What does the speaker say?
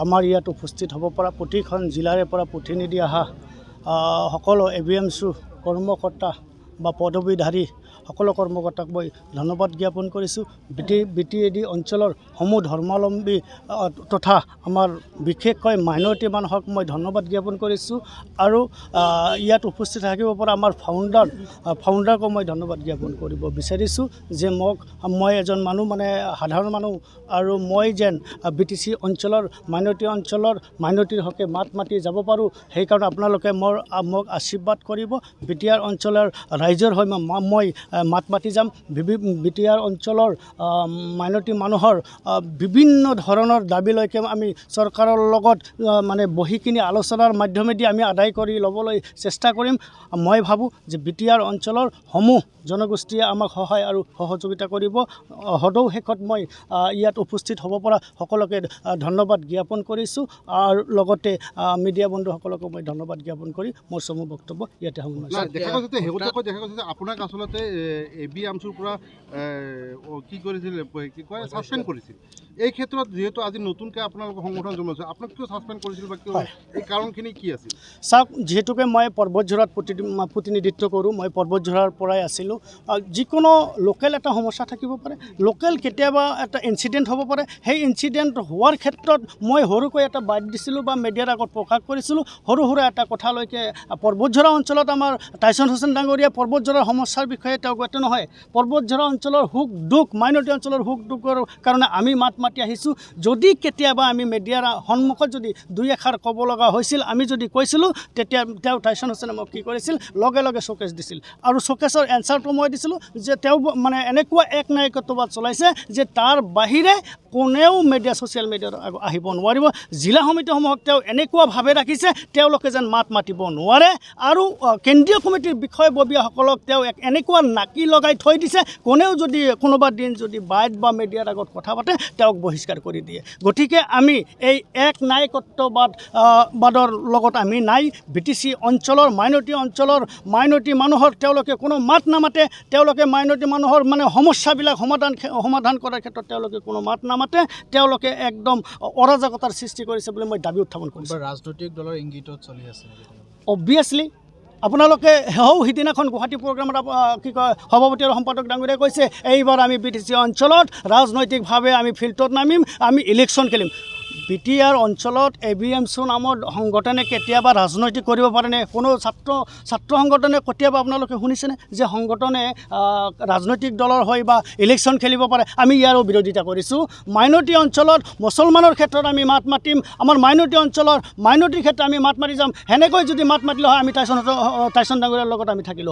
আমাৰ ইয়াত উপস্থিত হ'ব পৰা প্ৰতিখন জিলাৰে পৰা প্ৰতিনিধি অহা সকলো ABMCৰ কৰ্মকৰ্তা বা পদবীধাৰী সকলো কৰ্মকৰ্তাক মই ধন্যবাদ জ্ঞাপন কৰিছোঁ। BTAD অঞ্চলৰ সমূহ ধৰ্মাৱলম্বী তথা আমাৰ বিশেষকৈ মাইনৰিটি মানুহক মই ধন্যবাদ জ্ঞাপন কৰিছোঁ আৰু ইয়াত উপস্থিত থাকিব পৰা আমাৰ ফাউণ্ডাৰকো মই ধন্যবাদ জ্ঞাপন কৰিব বিচাৰিছোঁ যে মই এজন মানুহ মানে সাধাৰণ মানুহ আৰু মই যেন BTC অঞ্চলৰ মাইনৰিটিৰ হকে মাত মাতি যাব পাৰোঁ, সেইকাৰণে আপোনালোকে মোক আশীৰ্বাদ কৰিব। BTR অঞ্চলৰ ৰাইজৰ হৈ মই মাত মাতি যাম। BTR অঞ্চলৰ মাইনৰিটি মানুহৰ বিভিন্ন ধৰণৰ দাবীলৈকে আমি চৰকাৰৰ লগত মানে বহি কিনি আলোচনাৰ মাধ্যমেদি আমি আদায় কৰি ল'বলৈ চেষ্টা কৰিম। মই ভাবোঁ যে BTR অঞ্চলৰ সমূহ জনগোষ্ঠীয়ে আমাক সহায় আৰু সহযোগিতা কৰিব। সদৌ শেষত মই ইয়াত উপস্থিত হ'ব পৰা সকলোকে ধন্যবাদ জ্ঞাপন কৰিছোঁ আৰু লগতে মিডিয়া বন্ধুসকলকো মই ধন্যবাদ জ্ঞাপন কৰি মোৰ চমু বক্তব্য ইয়াতে সামৰিছোঁ। দেখা গৈছে যে আপোনাক আচলতে ABMCৰ পৰা কি কৰিছিল ছাছপেণ্ড কৰিছিল। এই ক্ষেত্ৰত যিহেতু আজি নতুনকৈ আপোনালোকৰ সংগঠন জন্মাইছে, আপোনাক কিয় ছাছপেণ্ড কৰিছিল বা কিয় এই কাৰণখিনি কি আছিল? চাওক, যিহেতুকে মই পৰ্বতঝৰাত প্ৰতিনিধিত্ব কৰোঁ, মই পৰ্বতঝৰাৰ পৰাই আছিলোঁ। যিকোনো লোকেল এটা সমস্যা থাকিব পাৰে, লোকেল কেতিয়াবা এটা ইনচিডেণ্ট হ'ব পাৰে। সেই ইনচিডেণ্ট হোৱাৰ ক্ষেত্ৰত মই সৰুকৈ এটা বাইট দিছিলোঁ বা মিডিয়াৰ আগত প্ৰকাশ কৰিছিলোঁ। সৰু সুৰা এটা কথালৈকে পৰ্বতঝৰা অঞ্চলত আমাৰ টাইছন হুছেইন ডাঙৰীয়া পৰ্বতঝৰাৰ সমস্যাৰ বিষয়ে তেওঁ গত নহয়। পৰ্বতঝৰা অঞ্চলৰ সুখ দুখ, মাইনৰিটি অঞ্চলৰ সুখ দুখৰ কাৰণে আমি মাত মাতি আহিছোঁ। যদি কেতিয়াবা আমি মিডিয়াৰ সন্মুখত যদি দুই এষাৰ ক'ব লগা হৈছিল, আমি যদি কৈছিলোঁ, তেতিয়া তেওঁ টাইছন হুছেইনে মোক কি কৰিছিল, লগে লগে চকেছ দিছিল আৰু চকেছৰ এনচাৰটো মই দিছিলোঁ যে তেওঁ মানে এনেকুৱা এক নায়কত্ববাদ চলাইছে যে তাৰ বাহিৰে কোনেও ছ'চিয়েল মিডিয়াত আহিব নোৱাৰিব। জিলা সমিতিসমূহক তেওঁ এনেকুৱাভাৱে ৰাখিছে তেওঁলোকে যেন মাত মাতিব নোৱাৰে আৰু কেন্দ্ৰীয় কমিটিৰ বিষয়ববীয়াসকলক তেওঁ এনেকুৱা নাকি লগাই থৈ দিছে, কোনেও যদি কোনোবা দিন যদি বাইট বা মিডিয়াৰ আগত কথা পাতে তেওঁক বহিষ্কাৰ কৰি দিয়ে। গতিকে আমি এই এক নায়কত্ববাদৰ লগত আমি নাই। BTC অঞ্চলৰ মাইনৰিটি মানুহৰ তেওঁলোকে কোনো মাত নামাতে। তেওঁলোকে মাইনৰিটি মানুহৰ মানে সমস্যাবিলাক সমাধান কৰাৰ ক্ষেত্ৰত তেওঁলোকে কোনো মাত নামাতে। তেওঁলোকে একদম অৰাজকতাৰ সৃষ্টি কৰিছে বুলি মই দাবী উত্থাপন কৰিছোঁ। ৰাজনৈতিক দলৰ ইংগিতত চলি আছে অবভিয়াছলি। আপোনালোকে সিদিনাখন গুৱাহাটী প্ৰগ্ৰামত কি কয় সভাপতি আৰু সম্পাদক ডাঙৰীয়াই কৈছে, এইবাৰ আমি BTC অঞ্চলত ৰাজনৈতিকভাৱে আমি ফিল্ডত নামিম, আমি ইলেকশ্যন খেলিম। BTR অঞ্চলত ABMC নামৰ সংগঠনে কেতিয়াবা ৰাজনৈতিক কৰিব পাৰেনে? কোনো ছাত্ৰ সংগঠনে কেতিয়াবা আপোনালোকে শুনিছেনে যে সংগঠনে ৰাজনৈতিক দলৰ হৈ বা ইলেকশ্যন খেলিব পাৰে? আমি ইয়াৰো বিৰোধিতা কৰিছোঁ। মাইনৰিটি অঞ্চলত মুছলমানৰ ক্ষেত্ৰত আমি মাত মাতিম, আমাৰ মাইনৰিটিৰ ক্ষেত্ৰত আমি মাত মাতি যাম। সেনেকৈ যদি মাত মাতিলে হয় আমি টাইছন ডাঙৰীয়াৰ লগত আমি থাকিলোঁ।